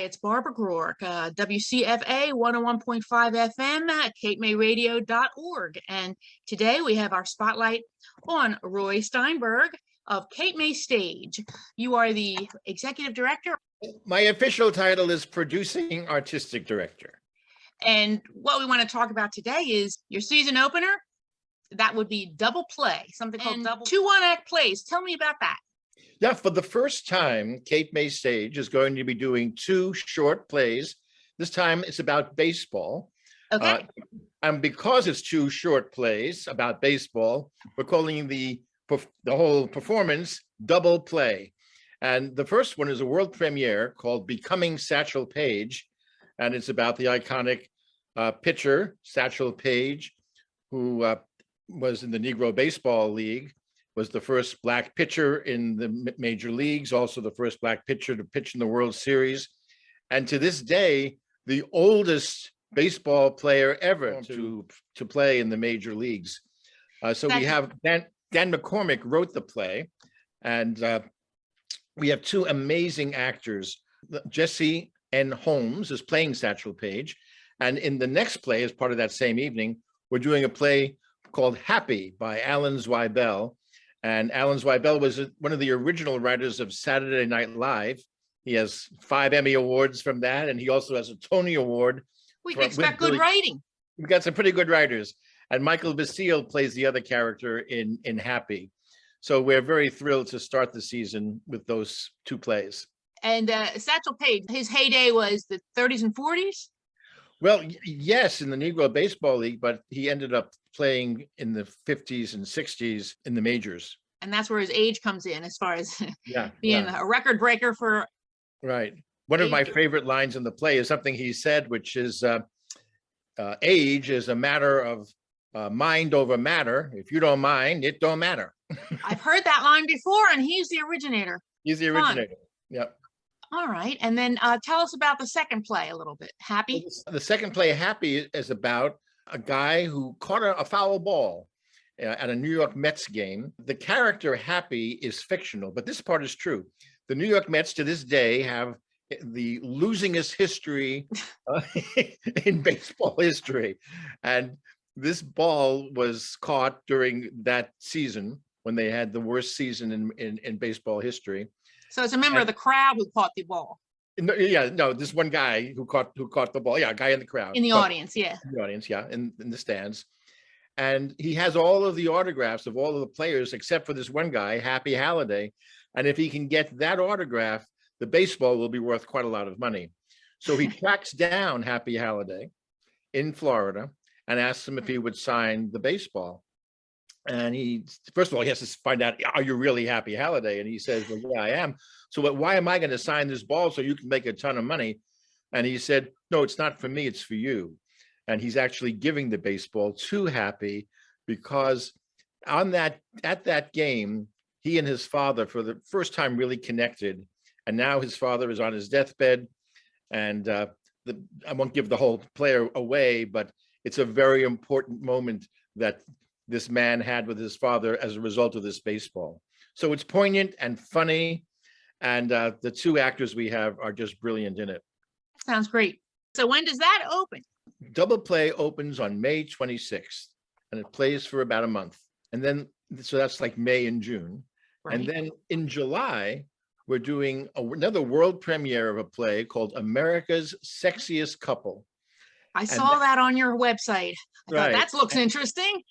it's Barbara Groark, WCFA 101.5 FM at CapeMayRadio.org. And today we have our spotlight on Roy Steinberg of Cape May Stage. You are the executive director. My official title is Producing Artistic Director. And what we want to talk about today is your season opener. That would be double play, something called double 2 1-act plays. Tell me about that. Yeah, for the first time, Cape May Stage is going to be doing 2 short plays. This time it's about baseball. Okay. And because it's 2 short plays about baseball, we're calling the whole performance double play. And the first one is a world premiere called Becoming Satchel Paige. And it's about the iconic pitcher, Satchel Paige, who was in the Negro Baseball League, was the first Black pitcher in the major leagues, also the first Black pitcher to pitch in the World Series. And to this day, the oldest baseball player ever to play in the major leagues. So we have Dan McCormick wrote the play, and we have 2 amazing actors. Jesse N. Holmes is playing Satchel Paige. And in the next play, as part of that same evening, we're doing a play called Happy by Alan Zweibel. And Alan Zweibel was one of the original writers of Saturday Night Live. He has 5 Emmy Awards from that, and he also has a Tony Award. We can expect good writing. We've got some pretty good writers. And Michael Basile plays the other character in Happy. So we're very thrilled to start the season with those 2 plays. And Satchel Paige, his heyday was the 30s and 40s? Well, yes, in the Negro Baseball League, but he ended up playing in the 50s and 60s in the majors. And that's where his age comes in, as far as being a record breaker for. Right. One of my favorite lines in the play is something he said, which is age is a matter of mind over matter. If you don't mind, it don't matter. I've heard that line before, and he's the originator. He's the originator. Yep. All right. And then tell us about the second play a little bit. Happy? The second play, Happy, is about a guy who caught a foul ball at a New York Mets game. The character Happy is fictional, but this part is true. The New York Mets to this day have the losingest history in baseball history. And this ball was caught during that season when they had the worst season in baseball history. So it's a member of the crowd who caught the ball. No, this one guy who caught the ball. Yeah, a guy in the crowd. In the audience, yeah. In the audience, yeah, in the stands. And he has all of the autographs of all of the players except for this one guy, Happy Halliday. And if he can get that autograph, the baseball will be worth quite a lot of money. So he tracks down Happy Halliday in Florida and asks him if he would sign the baseball. And first of all, he has to find out, are you really Happy Halliday? And he says, well, yeah, I am. So why am I going to sign this ball so you can make a ton of money? And he said, no, it's not for me, it's for you. And he's actually giving the baseball to Happy because at that game, he and his father for the first time really connected. And now his father is on his deathbed. And I won't give the whole player away, but it's a very important moment that this man had with his father as a result of this baseball. So it's poignant and funny. And the 2 actors we have are just brilliant in it. Sounds great. So when does that open? Double play opens on May 26th, and it plays for about a month. And then, so that's like May and June. Right. And then in July, we're doing another world premiere of a play called America's Sexiest Couple. I saw that on your website. I thought that looks interesting.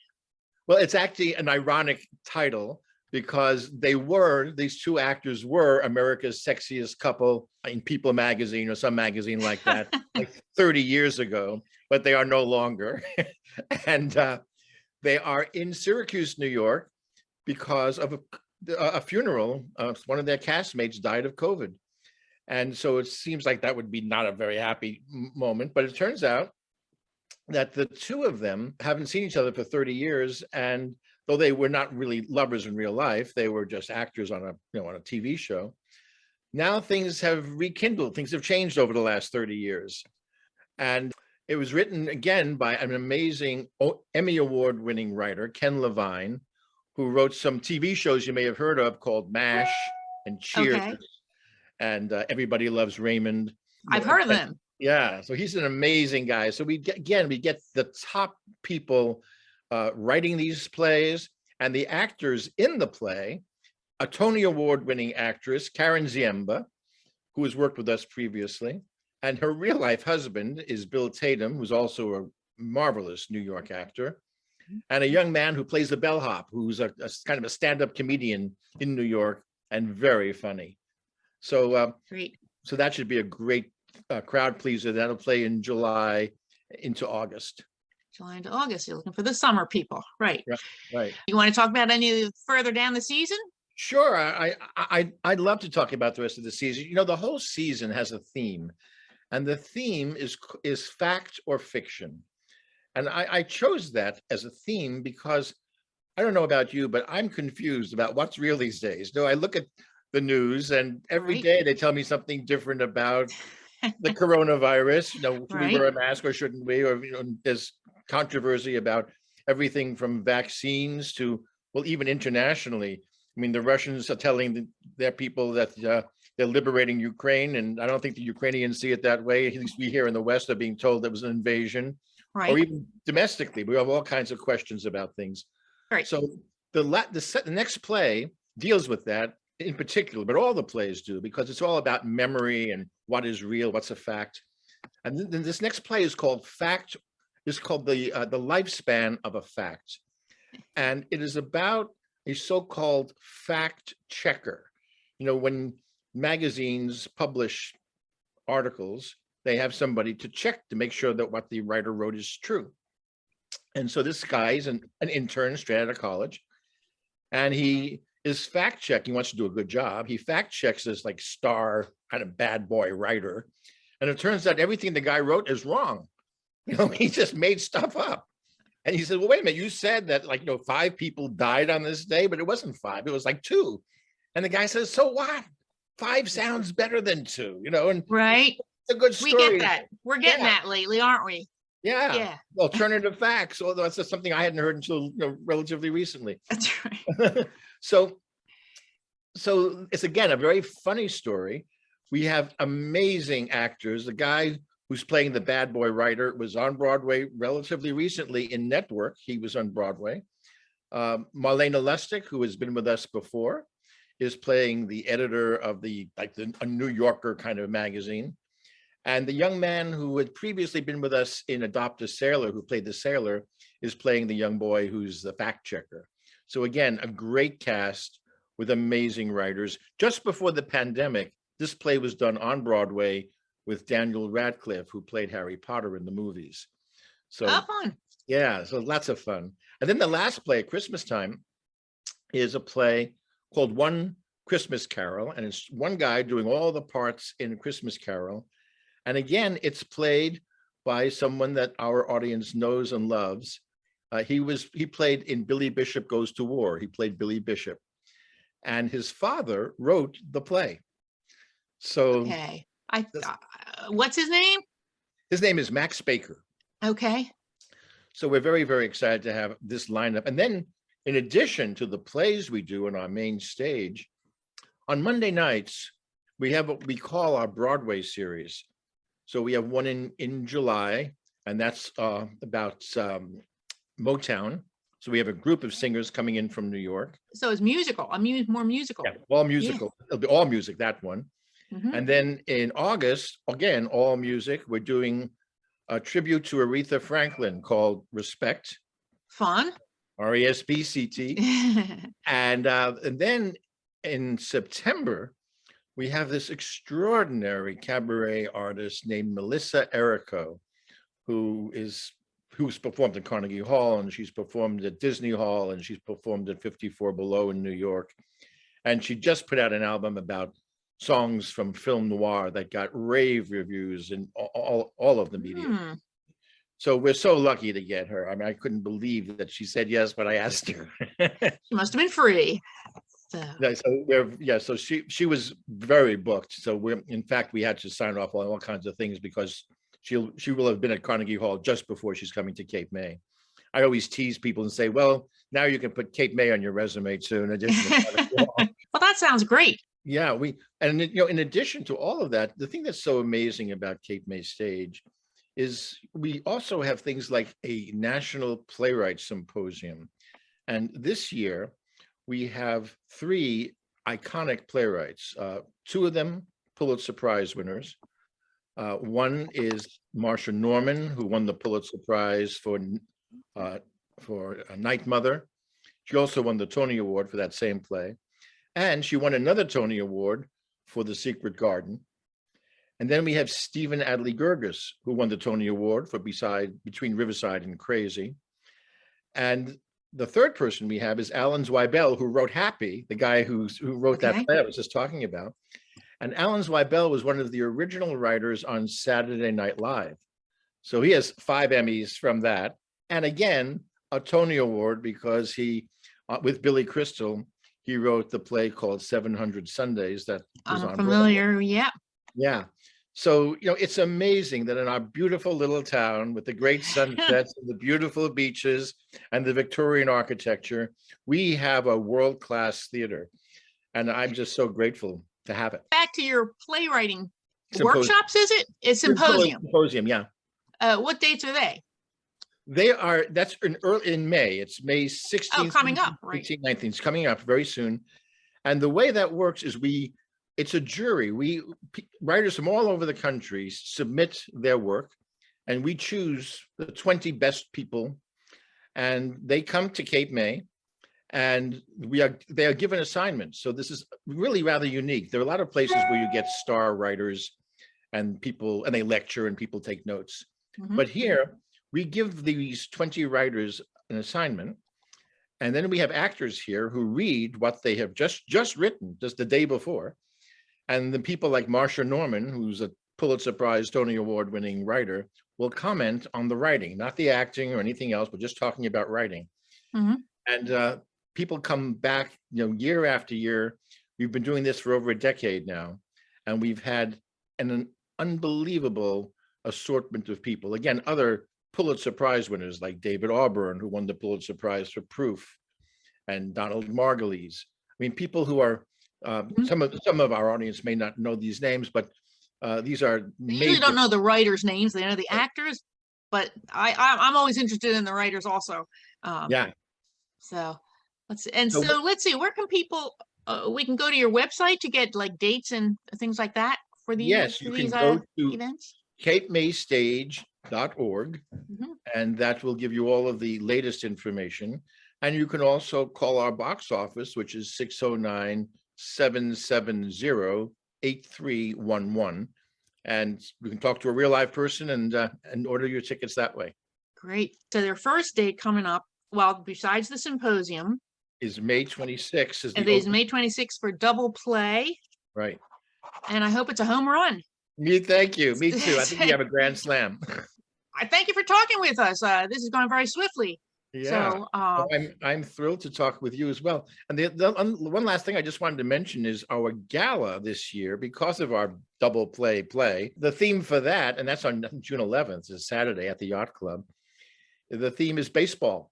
Well, it's actually an ironic title because these 2 actors were America's Sexiest Couple in People magazine or some magazine like that, like 30 years ago, but they are no longer. And they are in Syracuse, New York, because of a funeral. One of their castmates died of COVID. And so it seems like that would be not a very happy moment, but it turns out that the 2 of them haven't seen each other for 30 years. And though they were not really lovers in real life, they were just actors on a TV show. Now things have rekindled, things have changed over the last 30 years. And it was written again by an amazing Emmy Award winning writer, Ken Levine, who wrote some TV shows you may have heard of called MASH and Cheers and Everybody Loves Raymond. I've heard of them. Yeah, so he's an amazing guy. So we get the top people writing these plays, and the actors in the play, a Tony Award-winning actress, Karen Ziemba, who has worked with us previously, and her real-life husband is Bill Tatum, who's also a marvelous New York actor, and a young man who plays the bellhop, who's a kind of a stand-up comedian in New York and very funny. So, Great. So that should be a great crowd pleaser. That'll play in July into August. July into August. You're looking for the summer people, right? Right. You want to talk about any further down the season? Sure. I'd love to talk about the rest of the season. You know, the whole season has a theme, and the theme is fact or fiction. And I chose that as a theme because I don't know about you, but I'm confused about what's real these days. I look at the news, and every day they tell me something different about the coronavirus. Should we wear a mask or shouldn't we? Or there's controversy about everything from vaccines to, well, even internationally. I mean, the Russians are telling their people that they're liberating Ukraine, and I don't think the Ukrainians see it that way. At least we here in the West are being told there was an invasion. Right. Or even domestically, we have all kinds of questions about things. Right. So the next play deals with that in particular, but all the plays do, because it's all about memory and what is real, what's a fact. And then this next play is called Fact. It's called the Lifespan of a Fact, and it is about a so-called fact checker. When magazines publish articles, they have somebody to check to make sure that what the writer wrote is true. And so this guy is an intern straight out of college, and he is fact checking. He wants to do a good job. He fact checks this like star kind of bad boy writer, and it turns out everything the guy wrote is wrong. He just made stuff up. And he said, well, wait a minute, you said that 5 people died on this day, but it wasn't 5, it was like 2. And the guy says, so what? 5 sounds better than 2, and right. It's a good story. We get that. We're getting that lately, aren't we? Yeah. Alternative facts. Although that's just something I hadn't heard until relatively recently. That's right. So it's again a very funny story. We have amazing actors. The guy who's playing the bad boy writer was on Broadway relatively recently in Network. He was on Broadway. Marlena Lustig, who has been with us before, is playing the editor of a New Yorker kind of magazine. And the young man who had previously been with us in Adopt a Sailor, who played the sailor, is playing the young boy who's the fact checker. So again, a great cast with amazing writers. Just before the pandemic, this play was done on Broadway with Daniel Radcliffe, who played Harry Potter in the movies. So fun. Yeah, so lots of fun. And then the last play at Christmas time is a play called One Christmas Carol, and it's one guy doing all the parts in Christmas Carol. And again, it's played by someone that our audience knows and loves. He played in Billy Bishop Goes to War. He played Billy Bishop, and his father wrote the play. So okay, what's his name? His name is Max Baker. Okay. So we're very, very excited to have this lineup. And then in addition to the plays we do on our main stage, on Monday nights, we have what we call our Broadway series. So we have one in July, and that's about Motown. So we have a group of singers coming in from New York. So it's musical, more musical. Yeah, all musical. Yeah. It'll be all music, that one. Mm-hmm. And then in August, again, all music. We're doing a tribute to Aretha Franklin called Respect. Fun. RESPCT. And then in September, we have this extraordinary cabaret artist named Melissa Errico, who's performed at Carnegie Hall, and she's performed at Disney Hall, and she's performed at 54 Below in New York. And she just put out an album about songs from film noir that got rave reviews in all of the media. So we're so lucky to get her. I mean, I couldn't believe that she said yes when I asked her. She must have been free. So she was very booked. So in fact, we had to sign off on all kinds of things because she will have been at Carnegie Hall just before she's coming to Cape May. I always tease people and say, well, now you can put Cape May on your resume too, in addition to Carnegie Hall. Well, that sounds great. Yeah, in addition to all of that, the thing that's so amazing about Cape May Stage is we also have things like a National Playwright Symposium. And this year, we have three iconic playwrights, two of them Pulitzer Prize winners. One is Marcia Norman, who won the Pulitzer Prize for Night Mother. She also won the Tony Award for that same play. And she won another Tony Award for The Secret Garden. And then we have Stephen Adly Guirgis, who won the Tony Award for Between Riverside and Crazy. And the third person we have is Alan Zweibel, who wrote Happy, the guy who wrote that play I was just talking about. And Alan Zweibel was one of the original writers on Saturday Night Live. So he has 5 Emmys from that. And again, a Tony Award because he, with Billy Crystal, he wrote the play called 700 Sundays that was on familiar, Broadway. Yeah. Yeah. So, it's amazing that in our beautiful little town with the great sunsets and the beautiful beaches and the Victorian architecture, we have a world-class theater. And I'm just so grateful to have it. Back to your playwriting workshops, is it? It's symposium. Symposium, yeah. What dates are they? That's in May. It's May 16th. Oh, coming up, right. 18th, 19th. It's coming up very soon. And the way that works is it's a jury. Writers from all over the country submit their work, and we choose the 20 best people, and they come to Cape May, and they are given assignments. So this is really rather unique. There are a lot of places where you get star writers and they lecture and people take notes. Mm-hmm. But here we give these 20 writers an assignment, and then we have actors here who read what they have just written just the day before. And the people like Marcia Norman, who's a Pulitzer Prize, Tony Award winning writer, will comment on the writing, not the acting or anything else, but just talking about writing. Mm-hmm. And people come back, year after year. We've been doing this for over a decade now, and we've had an unbelievable assortment of people. Again, other Pulitzer Prize winners like David Auburn, who won the Pulitzer Prize for Proof, and Donald Margulies. I mean, people who are some of our audience may not know these names, but these are. They usually don't know the writers' names; they know the actors. But I'm always interested in the writers also. Yeah. So let's see. Where can people? We can go to your website to get like dates and things like that for these. Yes, you can go to events. CapeMayStage.org, and that will give you all of the latest information. And you can also call our box office, which is 609-770-8311. And you can talk to a real live person and order your tickets that way. Great. So their first date coming up, well, besides the symposium, is May 26th. It is May 26th for double play. Right. And I hope it's a home run. Thank you. Me too. I think we have a grand slam. I thank you for talking with us. This has gone very swiftly. Yeah. So, I'm thrilled to talk with you as well. And the one last thing I just wanted to mention is our gala this year, because of our double play. The theme for that, and that's on June 11th, is Saturday at the Yacht Club. The theme is baseball.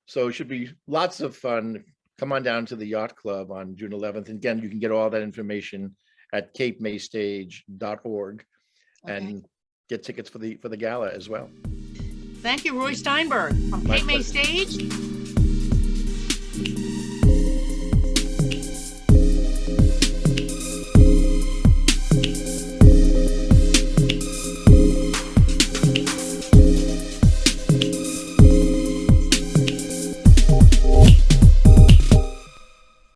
So it should be lots of fun. Come on down to the Yacht Club on June 11th. And again, you can get all that information at CapeMayStage.org and get tickets for the gala as well. Thank you, Roy Steinberg from Cape May Stage.